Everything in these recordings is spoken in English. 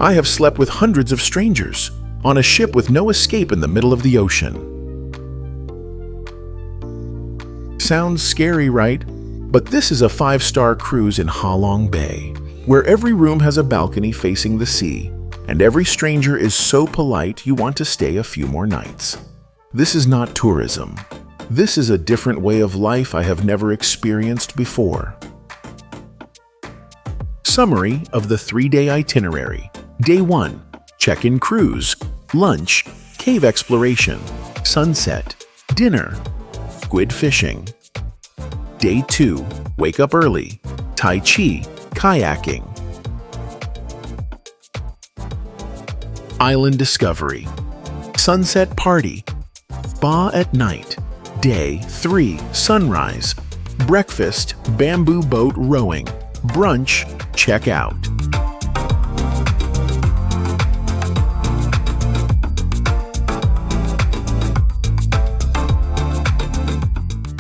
I have slept with hundreds of strangers on a ship with no escape in the middle of the ocean. Sounds scary, right? But this is a 5-star cruise in Ha Long Bay, where every room has a balcony facing the sea, and every stranger is so polite you want to stay a few more nights. This is not tourism. This is a different way of life I have never experienced before. Summary of the 3-day itinerary. Day 1. Check-in cruise, lunch, cave exploration, sunset, dinner, squid fishing. Day 2. Wake up early, Tai Chi, kayaking. Island discovery, sunset party, spa at night. Day 3. Sunrise, breakfast, bamboo boat rowing, brunch, check out.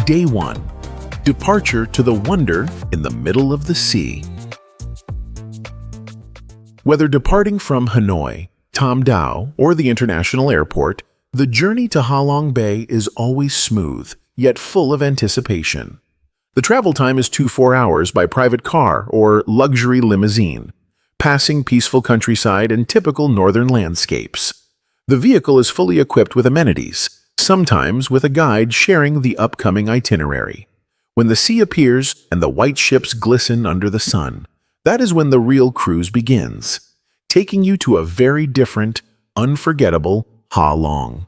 Day 1. Departure to the wonder in the middle of the sea. Whether departing from Hanoi, Tam Dao, or the international airport, the journey to Ha Long Bay is always smooth, yet full of anticipation. The travel time is 4 hours by private car or luxury limousine, passing peaceful countryside and typical northern landscapes. The vehicle is fully equipped with amenities, sometimes with a guide sharing the upcoming itinerary. When the sea appears and the white ships glisten under the sun, that is when the real cruise begins, taking you to a very different, unforgettable Ha Long.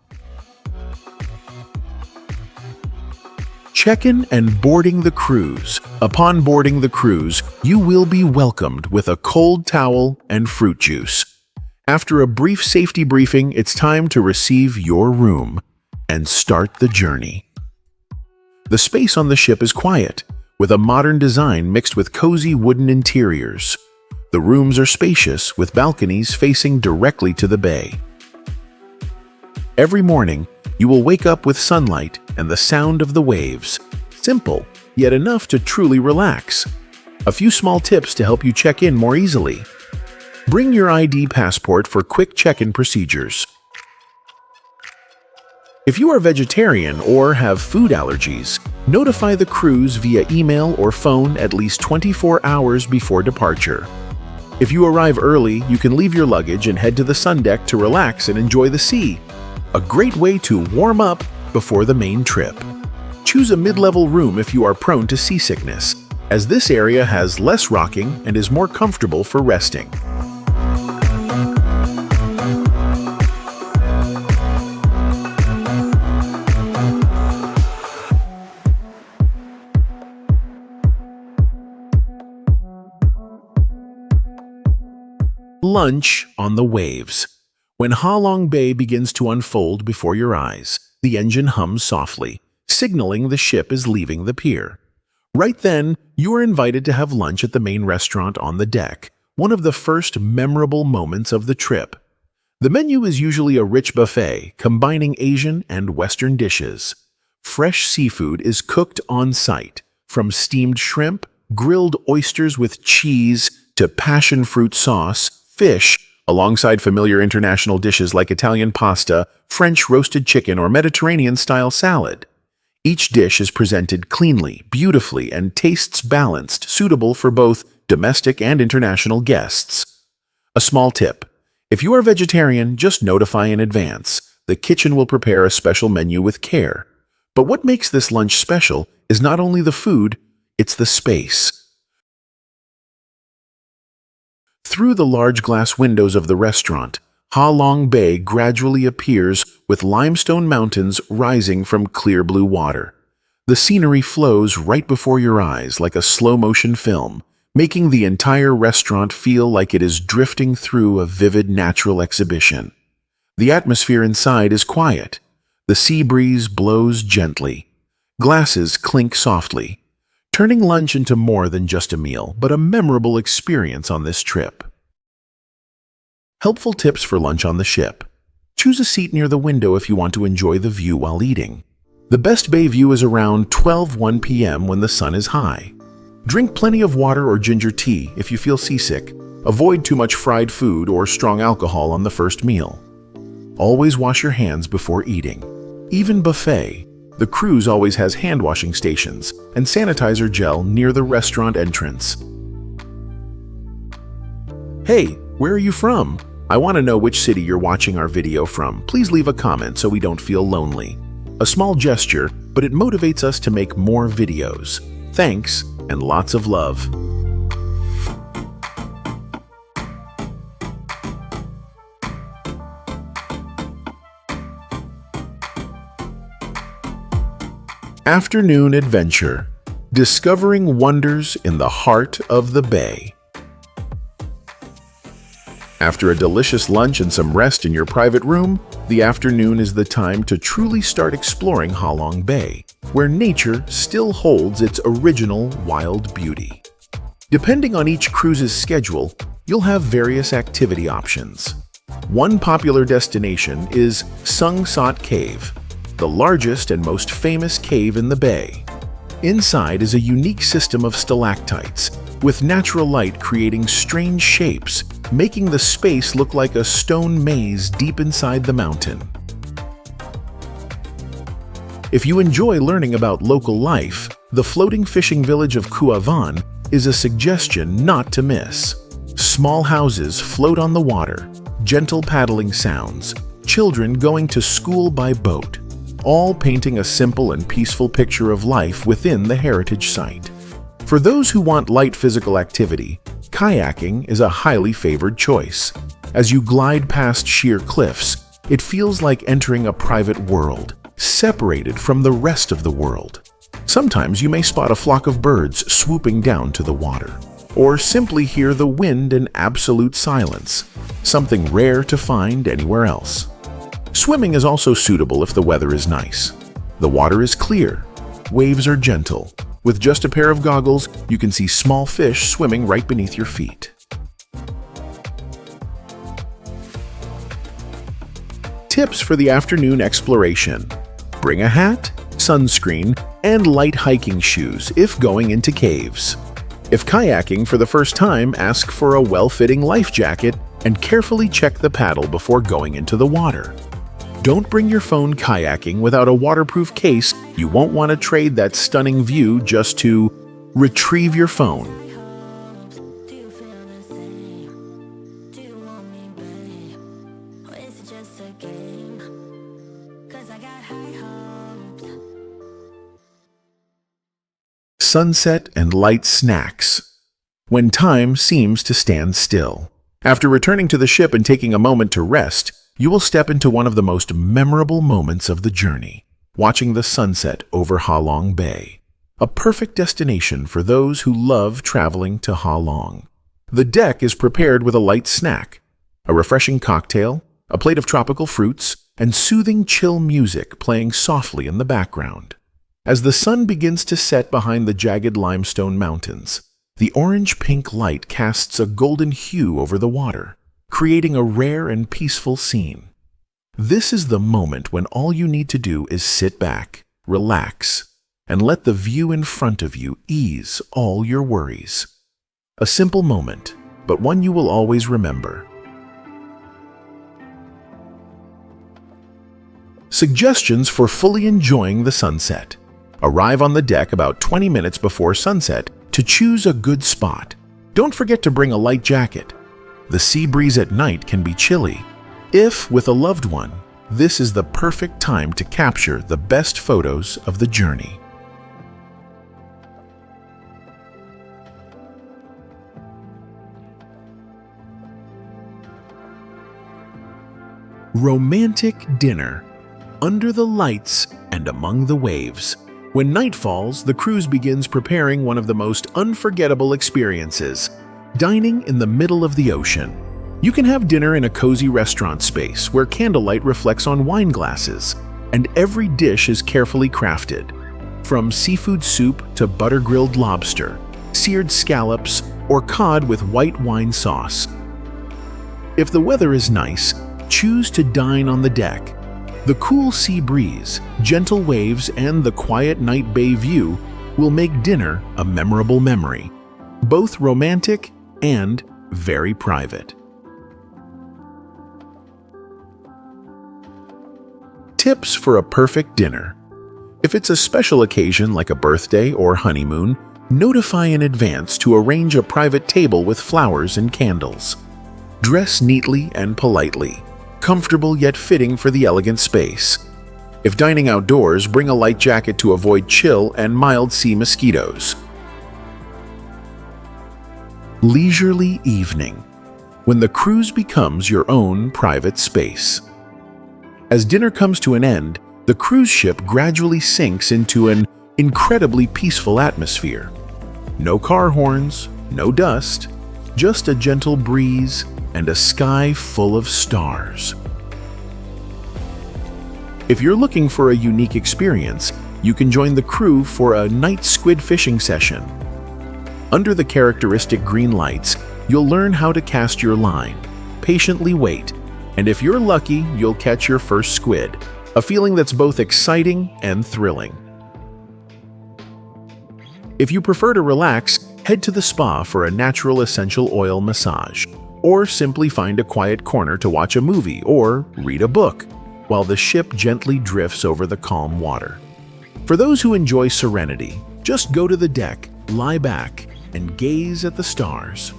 Check-in and boarding the cruise. Upon boarding the cruise, you will be welcomed with a cold towel and fruit juice. After a brief safety briefing, it's time to receive your room and start the journey. The space on the ship is quiet, with a modern design mixed with cozy wooden interiors. The rooms are spacious, with balconies facing directly to the bay. Every morning, you will wake up with sunlight and the sound of the waves. Simple, yet enough to truly relax. A few small tips to help you check in more easily. Bring your ID passport for quick check-in procedures. If you are vegetarian or have food allergies, notify the cruise via email or phone at least 24 hours before departure. If you arrive early, you can leave your luggage and head to the sun deck to relax and enjoy the sea. A great way to warm up before the main trip. Choose a mid-level room if you are prone to seasickness, as this area has less rocking and is more comfortable for resting. Lunch on the waves. When Ha Long Bay begins to unfold before your eyes, the engine hums softly, signaling the ship is leaving the pier. Right then, you are invited to have lunch at the main restaurant on the deck, one of the first memorable moments of the trip. The menu is usually a rich buffet, combining Asian and Western dishes. Fresh seafood is cooked on site, from steamed shrimp, grilled oysters with cheese, to passion fruit sauce, fish, alongside familiar international dishes like Italian pasta, French roasted chicken, or Mediterranean-style salad. Each dish is presented cleanly, beautifully, and tastes balanced, suitable for both domestic and international guests. A small tip: if you are vegetarian, just notify in advance. The kitchen will prepare a special menu with care. But what makes this lunch special is not only the food, it's the space. Through the large glass windows of the restaurant, Ha Long Bay gradually appears with limestone mountains rising from clear blue water. The scenery flows right before your eyes like a slow-motion film, making the entire restaurant feel like it is drifting through a vivid natural exhibition. The atmosphere inside is quiet. The sea breeze blows gently. Glasses clink softly, turning lunch into more than just a meal, but a memorable experience on this trip. Helpful tips for lunch on the ship. Choose a seat near the window if you want to enjoy the view while eating. The best bay view is around 12:01 p.m. when the sun is high. Drink plenty of water or ginger tea if you feel seasick. Avoid too much fried food or strong alcohol on the first meal. Always wash your hands before eating. Even buffet, the cruise always has hand washing stations and sanitizer gel near the restaurant entrance. Hey, where are you from? I want to know which city you're watching our video from. Please leave a comment so we don't feel lonely. A small gesture, but it motivates us to make more videos. Thanks, and lots of love. Afternoon adventure. Discovering wonders in the heart of the bay. After a delicious lunch and some rest in your private room, the afternoon is the time to truly start exploring Ha Long Bay, where nature still holds its original wild beauty. Depending on each cruise's schedule, you'll have various activity options. One popular destination is Sung Sot Cave, the largest and most famous cave in the bay. Inside is a unique system of stalactites, with natural light creating strange shapes, making the space look like a stone maze deep inside the mountain. If you enjoy learning about local life, the floating fishing village of Kuavan is a suggestion not to miss. Small houses float on the water, gentle paddling sounds, children going to school by boat, all painting a simple and peaceful picture of life within the heritage site. For those who want light physical activity, kayaking is a highly favored choice. As you glide past sheer cliffs, it feels like entering a private world, separated from the rest of the world. Sometimes you may spot a flock of birds swooping down to the water, or simply hear the wind in absolute silence, something rare to find anywhere else. Swimming is also suitable if the weather is nice. The water is clear, waves are gentle. With just a pair of goggles, you can see small fish swimming right beneath your feet. Tips for the afternoon exploration. Bring a hat, sunscreen, and light hiking shoes if going into caves. If kayaking for the first time, ask for a well-fitting life jacket and carefully check the paddle before going into the water. Don't bring your phone kayaking without a waterproof case. You won't want to trade that stunning view just to retrieve your phone. Sunset and light snacks. When time seems to stand still. After returning to the ship and taking a moment to rest, you will step into one of the most memorable moments of the journey, watching the sunset over Ha Long Bay, a perfect destination for those who love traveling to Ha Long. The deck is prepared with a light snack, a refreshing cocktail, a plate of tropical fruits, and soothing chill music playing softly in the background. As the sun begins to set behind the jagged limestone mountains, the orange-pink light casts a golden hue over the water, creating a rare and peaceful scene. This is the moment when all you need to do is sit back, relax, and let the view in front of you ease all your worries. A simple moment, but one you will always remember. Suggestions for fully enjoying the sunset. Arrive on the deck about 20 minutes before sunset to choose a good spot. Don't forget to bring a light jacket. The sea breeze at night can be chilly. If with a loved one, this is the perfect time to capture the best photos of the journey. Romantic dinner, under the lights and among the waves. When night falls, the cruise begins preparing one of the most unforgettable experiences, dining in the middle of the ocean. You can have dinner in a cozy restaurant space where candlelight reflects on wine glasses, and every dish is carefully crafted. From seafood soup to butter-grilled lobster, seared scallops, or cod with white wine sauce. If the weather is nice, choose to dine on the deck. The cool sea breeze, gentle waves, and the quiet night bay view will make dinner a memorable memory, both romantic and very private. Tips for a perfect dinner. If it's a special occasion like a birthday or honeymoon, notify in advance to arrange a private table with flowers and candles. Dress neatly and politely, comfortable yet fitting for the elegant space. If dining outdoors, bring a light jacket to avoid chill and mild sea mosquitoes. Leisurely evening, when the cruise becomes your own private space. As dinner comes to an end, the cruise ship gradually sinks into an incredibly peaceful atmosphere. No car horns, no dust, just a gentle breeze and a sky full of stars. If you're looking for a unique experience, you can join the crew for a night squid fishing session. Under the characteristic green lights, you'll learn how to cast your line, patiently wait, and if you're lucky, you'll catch your first squid, a feeling that's both exciting and thrilling. If you prefer to relax, head to the spa for a natural essential oil massage, or simply find a quiet corner to watch a movie or read a book, while the ship gently drifts over the calm water. For those who enjoy serenity, just go to the deck, lie back, and gaze at the stars.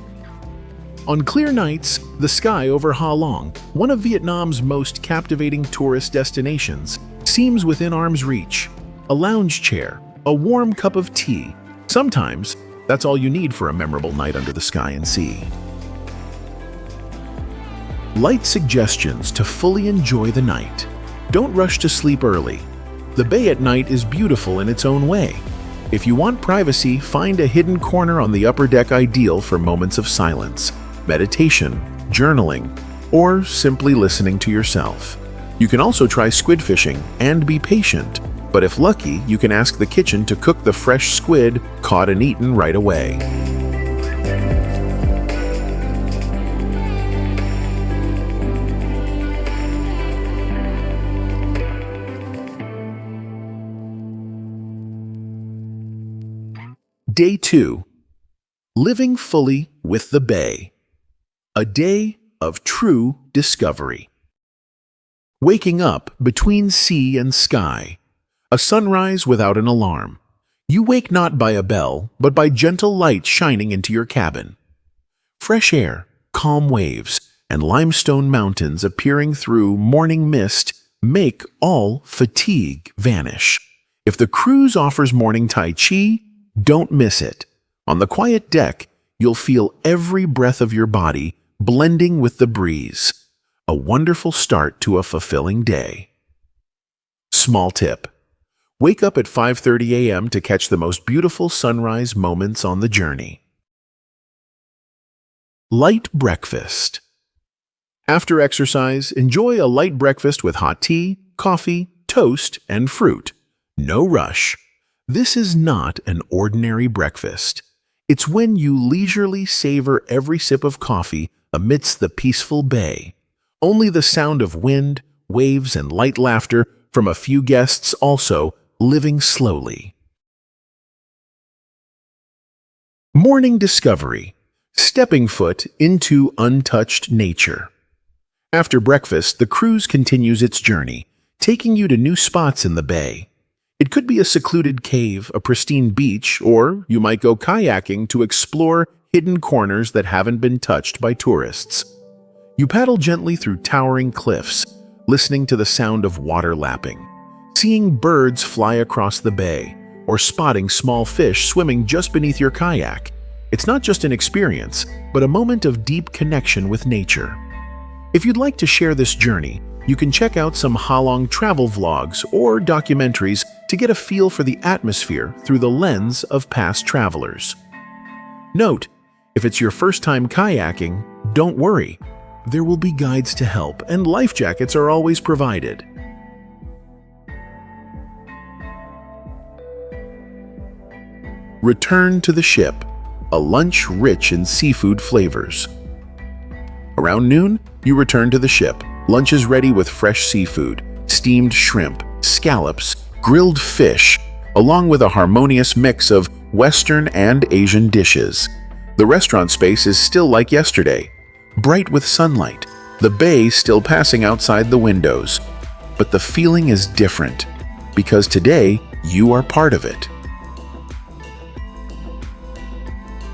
On clear nights, the sky over Ha Long, one of Vietnam's most captivating tourist destinations, seems within arm's reach. A lounge chair, a warm cup of tea. Sometimes, that's all you need for a memorable night under the sky and sea. Light suggestions to fully enjoy the night. Don't rush to sleep early. The bay at night is beautiful in its own way. If you want privacy, find a hidden corner on the upper deck ideal for moments of silence, meditation, journaling, or simply listening to yourself. You can also try squid fishing and be patient, but if lucky, you can ask the kitchen to cook the fresh squid caught and eaten right away. Day 2. Living fully with the bay. A day of true discovery. Waking up between sea and sky. A sunrise without an alarm. You wake not by a bell, but by gentle light shining into your cabin. Fresh air, calm waves, and limestone mountains appearing through morning mist make all fatigue vanish. If the cruise offers morning Tai Chi, don't miss it. On the quiet deck, you'll feel every breath of your body blending with the breeze. A wonderful start to a fulfilling day. Small tip. Wake up at 5:30 a.m. to catch the most beautiful sunrise moments on the journey. Light breakfast. After exercise, enjoy a light breakfast with hot tea, coffee, toast, and fruit. No rush. This is not an ordinary breakfast. It's when you leisurely savor every sip of coffee amidst the peaceful bay. Only the sound of wind, waves, and light laughter from a few guests also living slowly. Morning discovery. Stepping foot into untouched nature. After breakfast, the cruise continues its journey, taking you to new spots in the bay. It could be a secluded cave, a pristine beach, or you might go kayaking to explore hidden corners that haven't been touched by tourists. You paddle gently through towering cliffs, listening to the sound of water lapping, seeing birds fly across the bay, or spotting small fish swimming just beneath your kayak. It's not just an experience, but a moment of deep connection with nature. If you'd like to share this journey, you can check out some Ha Long travel vlogs or documentaries to get a feel for the atmosphere through the lens of past travelers. Note, if it's your first time kayaking, don't worry. There will be guides to help, and life jackets are always provided. Return to the ship, a lunch rich in seafood flavors. Around noon, you return to the ship. Lunch is ready with fresh seafood, steamed shrimp, scallops, grilled fish, along with a harmonious mix of Western and Asian dishes. The restaurant space is still like yesterday, bright with sunlight, the bay still passing outside the windows. But the feeling is different, because today you are part of it.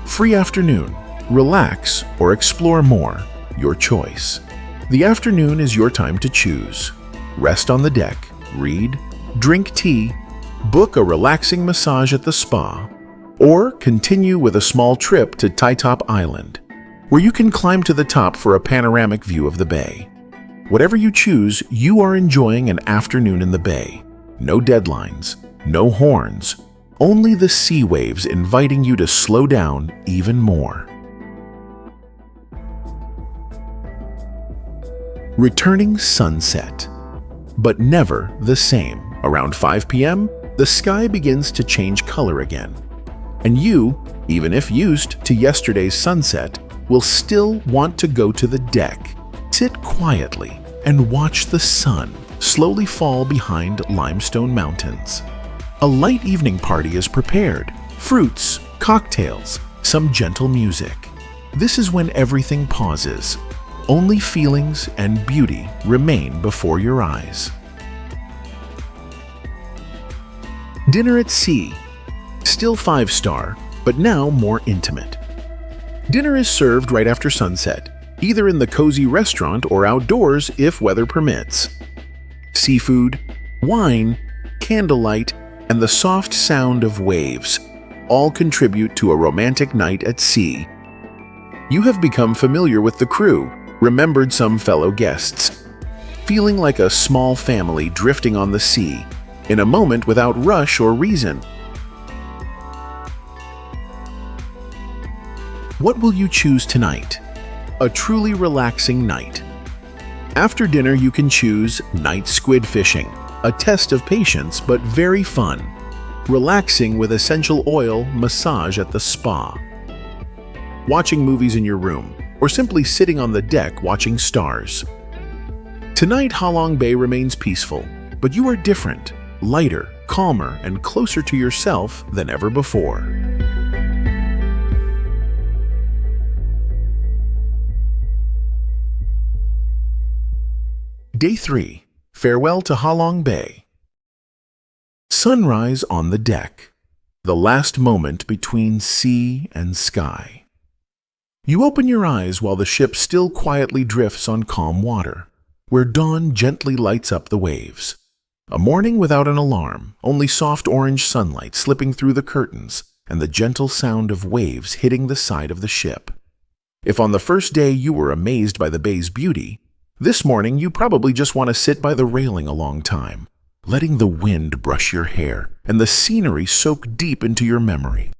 Free afternoon. Relax or explore more. Your choice. The afternoon is your time to choose. Rest on the deck, read, drink tea, book a relaxing massage at the spa, or continue with a small trip to Top Island, where you can climb to the top for a panoramic view of the bay. Whatever you choose, you are enjoying an afternoon in the bay. No deadlines, no horns, only the sea waves inviting you to slow down even more. Returning sunset. But never the same. Around 5 p.m., the sky begins to change color again. And you, even if used to yesterday's sunset, will still want to go to the deck, sit quietly, and watch the sun slowly fall behind limestone mountains. A light evening party is prepared. Fruits, cocktails, some gentle music. This is when everything pauses. Only feelings and beauty remain before your eyes. Dinner at sea. Still 5-star, but now more intimate. Dinner is served right after sunset, either in the cozy restaurant or outdoors if weather permits. Seafood, wine, candlelight, and the soft sound of waves all contribute to a romantic night at sea. You have become familiar with the crew, remembered some fellow guests, feeling like a small family drifting on the sea, in a moment without rush or reason. What will you choose tonight? A truly relaxing night. After dinner, you can choose night squid fishing, a test of patience but very fun. Relaxing with essential oil massage at the spa. Watching movies in your room, or simply sitting on the deck watching stars. Tonight, Halong Bay remains peaceful, but you are different, lighter, calmer, and closer to yourself than ever before. Day 3. Farewell to Halong Bay. Sunrise on the deck. The last moment between sea and sky. You open your eyes while the ship still quietly drifts on calm water, where dawn gently lights up the waves. A morning without an alarm, only soft orange sunlight slipping through the curtains and the gentle sound of waves hitting the side of the ship. If on the first day you were amazed by the bay's beauty, this morning you probably just want to sit by the railing a long time, letting the wind brush your hair and the scenery soak deep into your memory.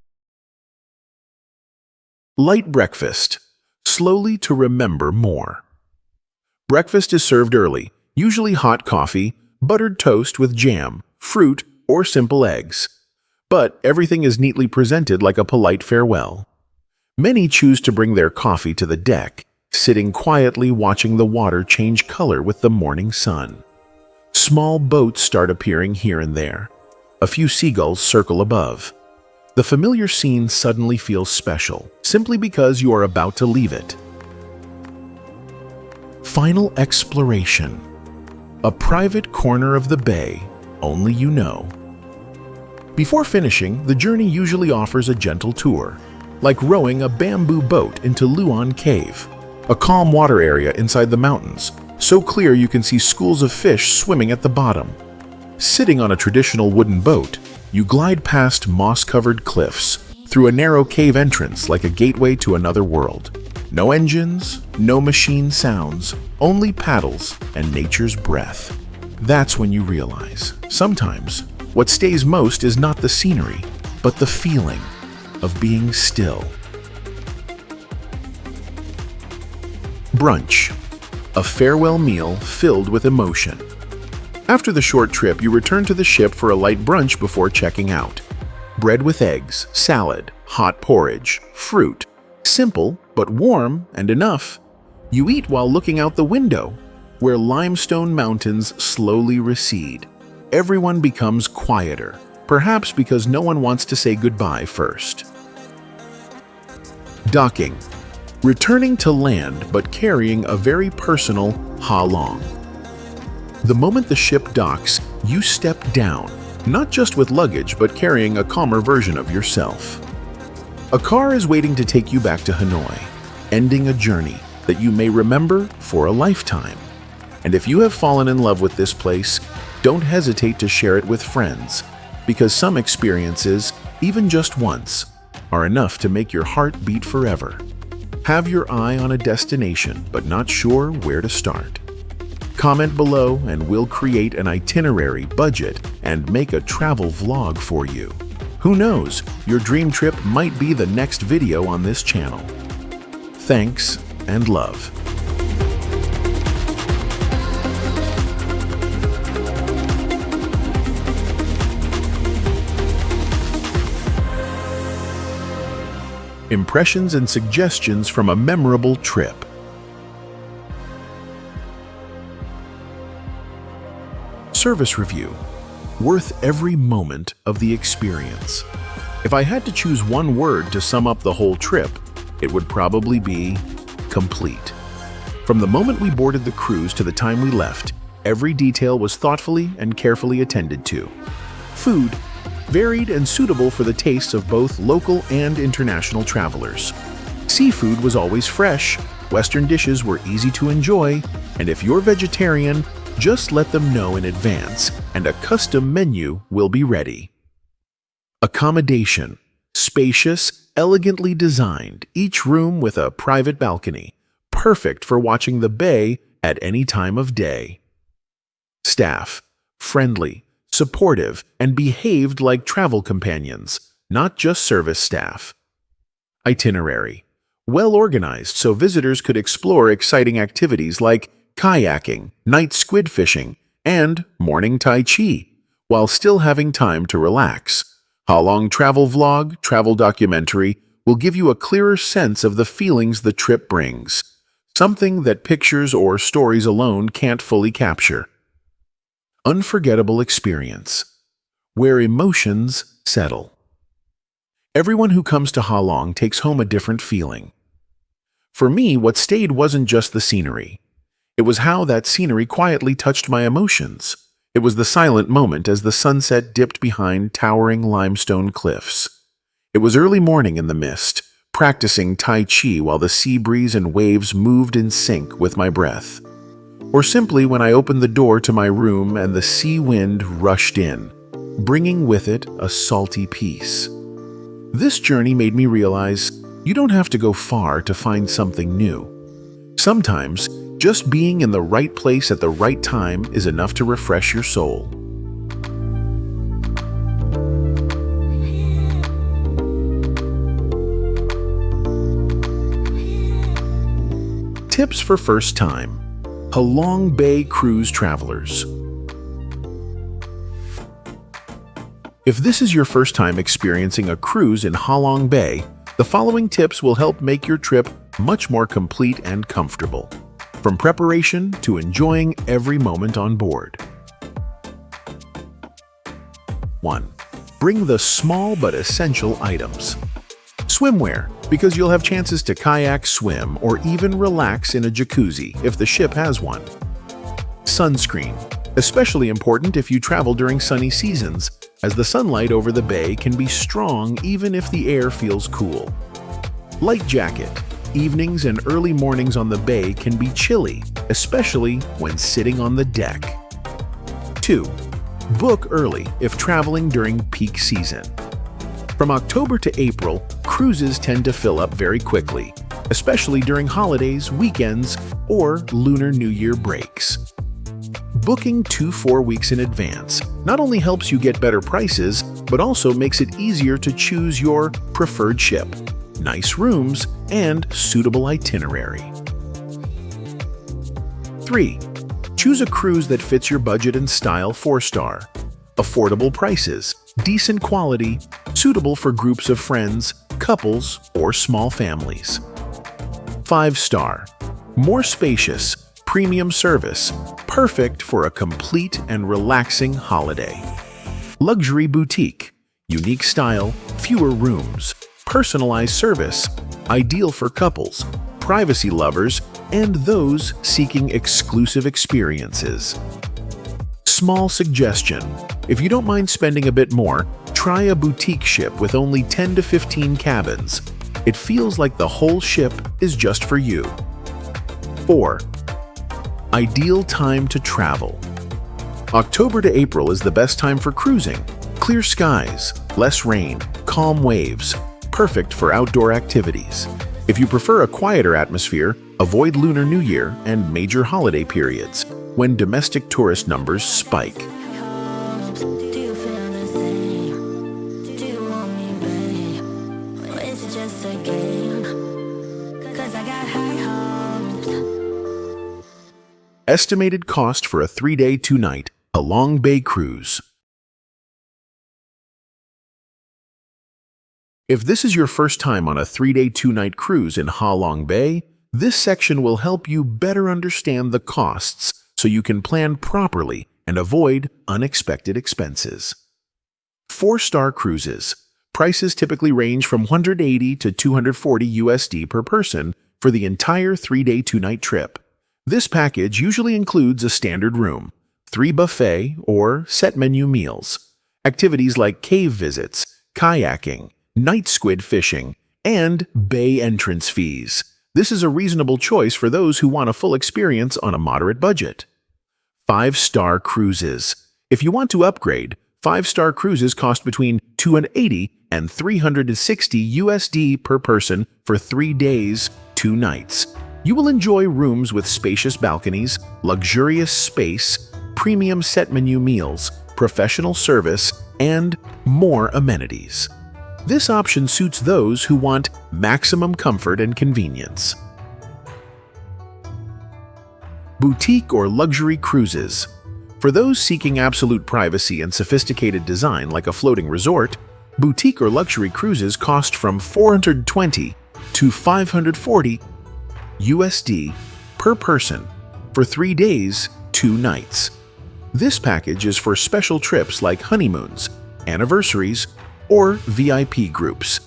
Light breakfast, slowly to remember more. Breakfast is served early, usually hot coffee, buttered toast with jam, fruit, or simple eggs. But everything is neatly presented like a polite farewell. Many choose to bring their coffee to the deck, sitting quietly watching the water change color with the morning sun. Small boats start appearing here and there. A few seagulls circle above. The familiar scene suddenly feels special, simply because you are about to leave it. Final exploration. A private corner of the bay, only you know. Before finishing, the journey usually offers a gentle tour, like rowing a bamboo boat into Luan Cave, a calm water area inside the mountains, so clear you can see schools of fish swimming at the bottom. Sitting on a traditional wooden boat, you glide past moss-covered cliffs, through a narrow cave entrance like a gateway to another world. No engines, no machine sounds, only paddles and nature's breath. That's when you realize, sometimes, what stays most is not the scenery, but the feeling of being still. Brunch. A farewell meal filled with emotion. After the short trip, you return to the ship for a light brunch before checking out. Bread with eggs, salad, hot porridge, fruit. Simple, but warm and enough. You eat while looking out the window, where limestone mountains slowly recede. Everyone becomes quieter, perhaps because no one wants to say goodbye first. Docking. Returning to land but carrying a very personal Ha Long. The moment the ship docks, you step down, not just with luggage but carrying a calmer version of yourself. A car is waiting to take you back to Hanoi, ending a journey that you may remember for a lifetime. And if you have fallen in love with this place, don't hesitate to share it with friends, because some experiences, even just once, are enough to make your heart beat forever. Have your eye on a destination but not sure where to start? Comment below and we'll create an itinerary, budget, and make a travel vlog for you. Who knows, your dream trip might be the next video on this channel. Thanks and love. Impressions and suggestions from a memorable trip. Service review. Worth every moment of the experience. If I had to choose one word to sum up the whole trip, it would probably be complete. From the moment we boarded the cruise to the time we left, every detail was thoughtfully and carefully attended to. Food. Varied and suitable for the tastes of both local and international travelers. Seafood was always fresh, Western dishes were easy to enjoy, and if you're vegetarian, just let them know in advance, and a custom menu will be ready. Accommodation. Spacious, elegantly designed, each room with a private balcony, perfect for watching the bay at any time of day. Staff. Friendly, supportive, and behaved like travel companions, not just service staff. Itinerary. Well organized so visitors could explore exciting activities like kayaking, night squid fishing, and morning Tai Chi, while still having time to relax. Ha Long travel vlog, travel documentary will give you a clearer sense of the feelings the trip brings, something that pictures or stories alone can't fully capture. Unforgettable experience, where emotions settle. Everyone who comes to Ha Long takes home a different feeling. For me, what stayed wasn't just the scenery. It was how that scenery quietly touched my emotions. It was the silent moment as the sunset dipped behind towering limestone cliffs. It was early morning in the mist, practicing Tai Chi while the sea breeze and waves moved in sync with my breath. Or simply when I opened the door to my room and the sea wind rushed in, bringing with it a salty peace. This journey made me realize you don't have to go far to find something new. Sometimes, just being in the right place at the right time is enough to refresh your soul. Tips for first time. Ha Long Bay cruise travelers. If this is your first time experiencing a cruise in Ha Long Bay, the following tips will help make your trip much more complete and comfortable, from preparation to enjoying every moment on board. 1. Bring the small but essential items. Swimwear, because you'll have chances to kayak, swim, or even relax in a jacuzzi if the ship has one. Sunscreen, especially important if you travel during sunny seasons, as the sunlight over the bay can be strong even if the air feels cool. Light jacket. Evenings and early mornings on the bay can be chilly, especially when sitting on the deck. 2. Book early if traveling during peak season. From October to April, cruises tend to fill up very quickly, especially during holidays, weekends, or Lunar New Year breaks. Booking 2-4 weeks in advance not only helps you get better prices, but also makes it easier to choose your preferred ship, nice rooms, and suitable itinerary. 3. Choose a cruise that fits your budget and style. 4-star. Affordable prices, decent quality, suitable for groups of friends, couples, or small families. 5-star. More spacious, premium service, perfect for a complete and relaxing holiday. Luxury boutique, unique style, fewer rooms, personalized service, ideal for couples, privacy lovers, and those seeking exclusive experiences. Small suggestion: if you don't mind spending a bit more, try a boutique ship with only 10 to 15 cabins. It feels like the whole ship is just for you. 4. Ideal time to travel. October to April is the best time for cruising. Clear skies, less rain, calm waves, perfect for outdoor activities. If you prefer a quieter atmosphere, avoid Lunar New Year and major holiday periods, when domestic tourist numbers spike. Estimated cost for a 3-day, 2-night, Halong Bay cruise. If this is your first time on a 3-day, 2-night cruise in Halong Bay, this section will help you better understand the costs so you can plan properly and avoid unexpected expenses. 4-star cruises. Prices typically range from $180 to $240 USD per person for the entire 3-day, 2-night trip. This package usually includes a standard room, 3 buffet or set menu meals, activities like cave visits, kayaking, night squid fishing, and bay entrance fees. This is a reasonable choice for those who want a full experience on a moderate budget. 5-star cruises. If you want to upgrade, 5-star cruises cost between $280 and $360 USD per person for 3 days, 2 nights. You will enjoy rooms with spacious balconies, luxurious space, premium set menu meals, professional service, and more amenities. This option suits those who want maximum comfort and convenience. Boutique or luxury cruises. For those seeking absolute privacy and sophisticated design like a floating resort, boutique or luxury cruises cost from $420 to $540 USD per person for 3 days, 2 nights. This package is for special trips like honeymoons, anniversaries, or VIP groups.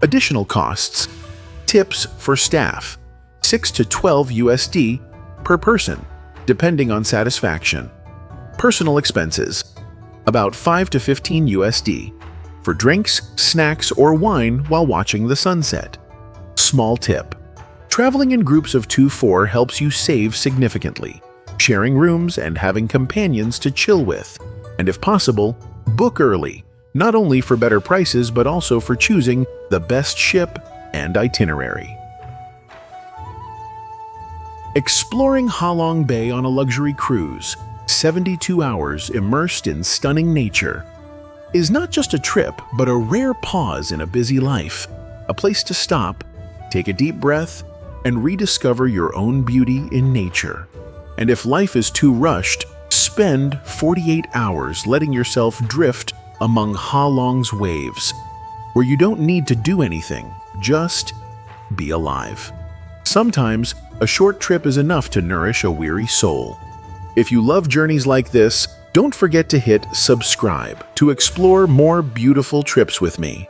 Additional costs: tips for staff, 6 to 12 USD per person, depending on satisfaction. Personal expenses, about 5 to 15 USD, for drinks, snacks, or wine while watching the sunset. Small tip: traveling in groups of 2-4 helps you save significantly, sharing rooms and having companions to chill with. And if possible, book early, not only for better prices but also for choosing the best ship and itinerary. Exploring Halong Bay on a luxury cruise, 72 hours immersed in stunning nature, is not just a trip but a rare pause in a busy life, a place to stop, take a deep breath, and rediscover your own beauty in nature. And if life is too rushed, spend 48 hours letting yourself drift among Halong's waves, where you don't need to do anything, just be alive. Sometimes, a short trip is enough to nourish a weary soul. If you love journeys like this, don't forget to hit subscribe to explore more beautiful trips with me.